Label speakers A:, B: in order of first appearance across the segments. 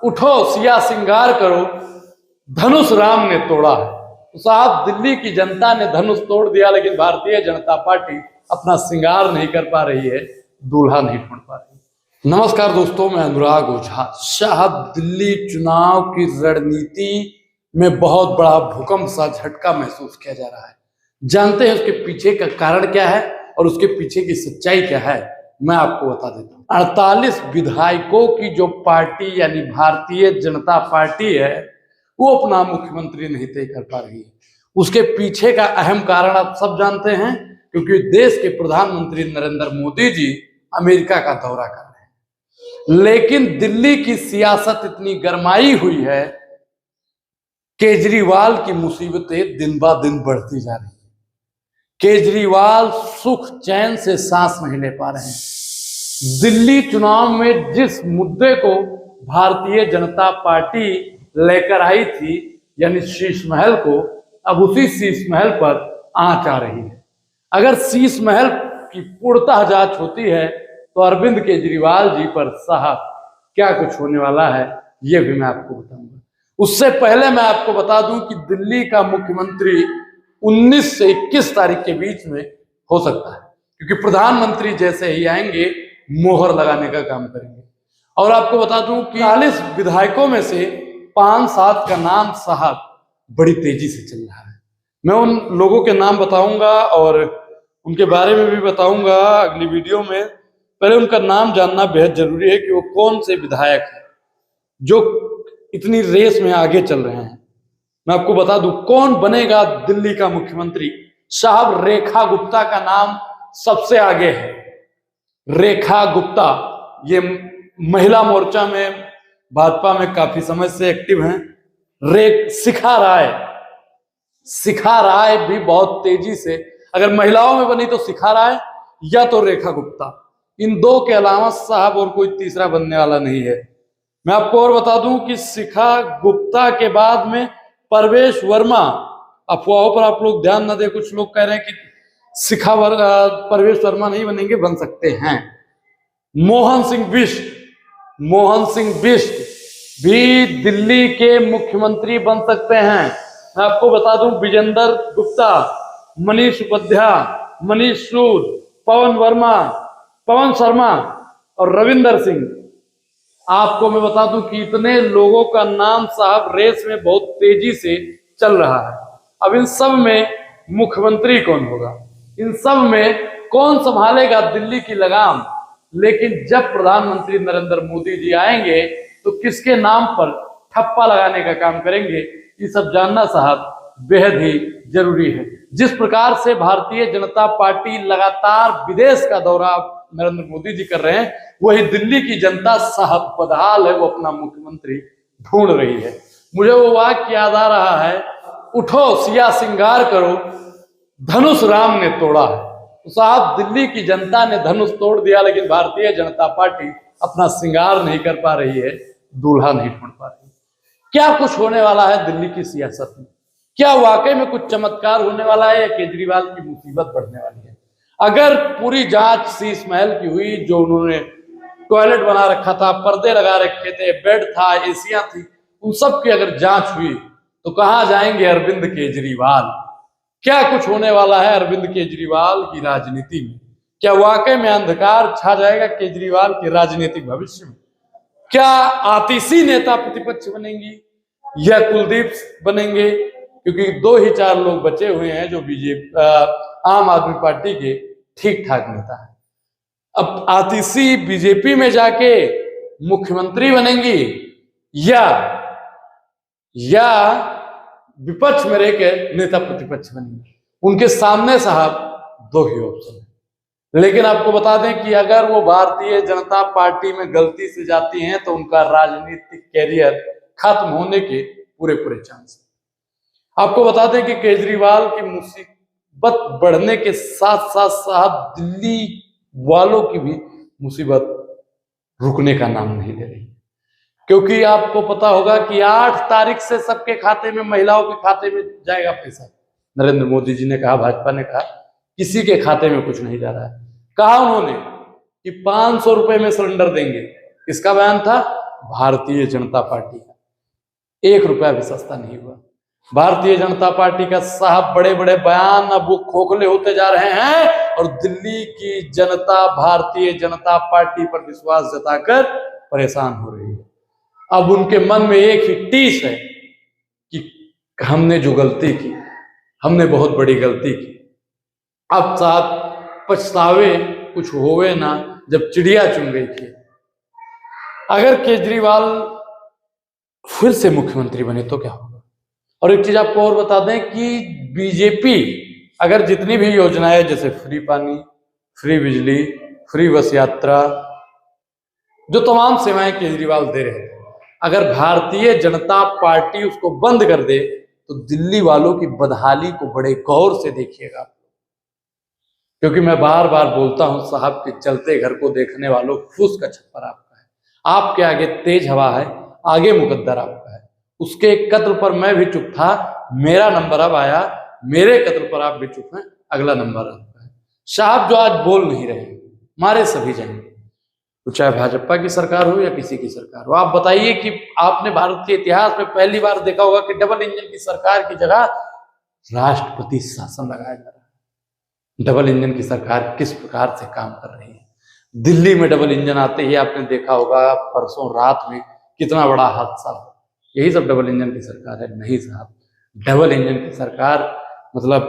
A: उठो सिया सिंगार करो, धनुष राम ने तोड़ा है। तो साहब दिल्ली की जनता ने धनुष तोड़ दिया, लेकिन भारतीय जनता पार्टी अपना सिंगार नहीं कर पा रही है, दूल्हा नहीं ढूंढ पा रही। नमस्कार दोस्तों, मैं अनुराग ओझा। साहब दिल्ली चुनाव की रणनीति में बहुत बड़ा भूकंप सा झटका महसूस किया जा रहा है। जानते हैं उसके पीछे का कारण क्या है और उसके पीछे की सच्चाई क्या है, मैं आपको बता देता हूँ। 48 विधायकों की जो पार्टी यानी भारतीय जनता पार्टी है, वो अपना मुख्यमंत्री नहीं तय कर पा रही है। उसके पीछे का अहम कारण आप सब जानते हैं, क्योंकि देश के प्रधानमंत्री नरेंद्र मोदी जी अमेरिका का दौरा कर रहे हैं। लेकिन दिल्ली की सियासत इतनी गरमाई हुई है, केजरीवाल की मुसीबतें दिन ब दिन बढ़ती जा रही है। केजरीवाल सुख चैन से सांस नहीं ले पा रहे हैं। दिल्ली चुनाव में जिस मुद्दे को भारतीय जनता पार्टी लेकर आई थी, यानी शीश महल को, अब उसी शीश महल पर आंच आ रही है। अगर शीश महल की पूर्णतः जांच होती है तो अरविंद केजरीवाल जी पर साहब क्या कुछ होने वाला है, यह भी मैं आपको बताऊंगा। उससे पहले मैं आपको बता दूं कि दिल्ली का मुख्यमंत्री 19 से 21 तारीख के बीच में हो सकता है, क्योंकि प्रधानमंत्री जैसे ही आएंगे मोहर लगाने का काम करेंगे। और आपको बता दूं कि 40 विधायकों में से 5-7 का नाम साहब बड़ी तेजी से चल रहा है। मैं उन लोगों के नाम बताऊंगा और उनके बारे में भी बताऊंगा अगली वीडियो में। पहले उनका नाम जानना बेहद जरूरी है कि वो कौन से विधायक हैं जो इतनी रेस में आगे चल रहे हैं। मैं आपको बता दूं कौन बनेगा दिल्ली का मुख्यमंत्री। साहब रेखा गुप्ता का नाम सबसे आगे है। रेखा गुप्ता ये महिला मोर्चा में भाजपा में काफी समय से एक्टिव हैं। शिखा राय भी बहुत तेजी से, अगर महिलाओं में बनी तो शिखा राय या तो रेखा गुप्ता, इन दो के अलावा साहब और कोई तीसरा बनने वाला नहीं है। मैं आपको और बता दूं कि शिखा गुप्ता के बाद में परवेश वर्मा, अफवाहों पर आप लोग ध्यान न दें, कुछ लोग कह रहे हैं कि परवेश वर्मा नहीं बनेंगे, बन सकते हैं। मोहन सिंह बिष्ट भी दिल्ली के मुख्यमंत्री बन सकते हैं। मैं आपको बता दूं विजेंद्र गुप्ता, मनीष उपाध्याय, मनीष सूद, पवन शर्मा और रविंदर सिंह। आपको मैं बता दूं कि इतने लोगों का नाम साहब रेस में बहुत तेजी से चल रहा है। अब इन सब में मुख्यमंत्री कौन होगा, इन सब में कौन संभालेगा दिल्ली की लगाम। लेकिन जब प्रधानमंत्री नरेंद्र मोदी जी आएंगे तो किसके नाम पर ठप्पा लगाने का काम करेंगे, ये सब जानना साहब बेहद ही जरूरी है। जिस प्रकार से भारतीय जनता पार्टी लगातार विदेश का दौरा नरेंद्र मोदी जी कर रहे हैं, वही दिल्ली की जनता साहब बदहाल है, वो अपना मुख्यमंत्री ढूंढ रही है। मुझे वो वाक्य याद आ रहा है, उठो सिया सिंगार करो, धनुष राम ने तोड़ा है। तो साहब दिल्ली की जनता ने धनुष तोड़ दिया, लेकिन भारतीय जनता पार्टी अपना सिंगार नहीं कर पा रही है, दूल्हा नहीं ढूंढ पा रही। क्या कुछ होने वाला है दिल्ली की सियासत में? क्या वाकई में कुछ चमत्कार होने वाला है या केजरीवाल की मुसीबत बढ़ने वाली है? अगर पूरी जांच शीश महल की हुई, जो उन्होंने टॉयलेट बना रखा था, पर्दे लगा रखे थे, बेड था, एसियां थी, उन सब की अगर जांच हुई तो कहां जाएंगे अरविंद केजरीवाल? क्या कुछ होने वाला है अरविंद केजरीवाल की राजनीति में? क्या वाकई में अंधकार छा जाएगा केजरीवाल के राजनीतिक भविष्य में? क्या आतिशी नेता प्रतिपक्ष बनेंगी या कुलदीप बनेंगे? क्योंकि 2 ही 4 लोग बचे हुए हैं जो आम आदमी पार्टी के ठीक ठाक नेता है। अब आतिशी बीजेपी में जाके मुख्यमंत्री बनेंगी या विपक्ष में रहकर नेता प्रतिपक्ष बनेंगे? उनके सामने साहब 2 ही ऑप्शन है। लेकिन आपको बता दें कि अगर वो भारतीय जनता पार्टी में गलती से जाती हैं तो उनका राजनीतिक कैरियर खत्म होने के पूरे चांस है। आपको बता दें कि केजरीवाल की मुसीबत बढ़ने के साथ साथ साहब दिल्ली वालों की भी मुसीबत रुकने का नाम नहीं ले रही, क्योंकि आपको पता होगा कि 8 तारीख से सबके खाते में, महिलाओं के खाते में जाएगा पैसा। नरेंद्र मोदी जी ने कहा, भाजपा ने कहा किसी के खाते में कुछ नहीं जा रहा है। कहा उन्होंने कि 500 रुपए में सिलेंडर देंगे, इसका बयान था। भारतीय जनता पार्टी का। 1 रुपया भी सस्ता नहीं हुआ। भारतीय जनता पार्टी का साहब बड़े बड़े बयान अब वो खोखले होते जा रहे हैं और दिल्ली की जनता भारतीय जनता पार्टी पर विश्वास जताकर परेशान हो रही है। अब उनके मन में एक ही टीस है कि हमने जो गलती की, हमने बहुत बड़ी गलती की। अब साहब पछतावे कुछ होवे ना, जब चिड़िया चुन गई थी। अगर केजरीवाल फिर से मुख्यमंत्री बने तो क्या होगा? और एक चीज आपको और बता दें कि बीजेपी अगर जितनी भी योजनाएं, जैसे फ्री पानी, फ्री बिजली, फ्री बस यात्रा, जो तमाम सेवाएं केजरीवाल दे रहे थे, अगर भारतीय जनता पार्टी उसको बंद कर दे तो दिल्ली वालों की बदहाली को बड़े गौर से देखिएगा। क्योंकि मैं बार बार बोलता हूं, साहब के चलते घर को देखने वालों, फूस का छप्पर आपका है, आपके आगे तेज हवा है, आगे मुकद्दर आपका है। उसके कत्ल पर मैं भी चुप था, मेरा नंबर अब आया, मेरे कत्ल पर आप भी चुप हैं, अगला नंबर आपका है। साहब जो आज बोल नहीं रहे, मारे सभी जाएंगे, तो चाहे भाजपा की सरकार हो या किसी की सरकार हो। आप बताइए कि आपने भारत के इतिहास में पहली बार देखा होगा कि डबल इंजन की सरकार की जगह राष्ट्रपति शासन लगाया जा रहा है। डबल इंजन की सरकार किस प्रकार से काम कर रही है। दिल्ली में डबल इंजन आते ही आपने देखा होगा परसों रात में कितना बड़ा हादसा हुआ। यही सब डबल इंजन की सरकार है? नहीं साहब, डबल इंजन की सरकार मतलब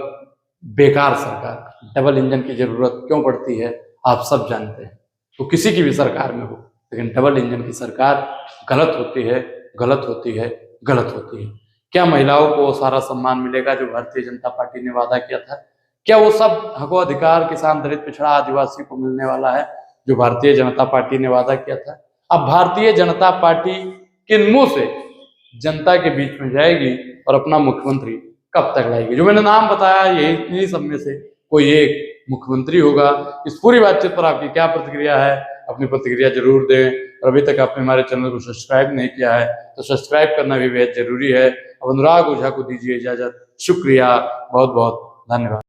A: बेकार सरकार। डबल इंजन की जरूरत क्यों पड़ती है आप सब जानते हैं, तो किसी की भी सरकार में हो, लेकिन डबल इंजन की सरकार गलत होती है, गलत होती है, गलत होती है। क्या महिलाओं को वो सारा सम्मान मिलेगा जो भारतीय जनता पार्टी ने वादा किया था? क्या वो सब हको अधिकार किसान, दलित, पिछड़ा, आदिवासी को मिलने वाला है जो भारतीय जनता पार्टी ने वादा किया था? अब भारतीय जनता पार्टी किन मुंह से जनता के बीच में जाएगी और अपना मुख्यमंत्री कब तक लाएगी? जो मैंने नाम बताया, यही इन्हीं सब में से कोई एक मुख्यमंत्री होगा। इस पूरी बातचीत पर आपकी क्या प्रतिक्रिया है? अपनी प्रतिक्रिया जरूर दें। और अभी तक आपने हमारे चैनल को सब्सक्राइब नहीं किया है तो सब्सक्राइब करना भी बेहद जरूरी है। अब अनुराग ओझा को दीजिए इजाजत। शुक्रिया, बहुत बहुत धन्यवाद।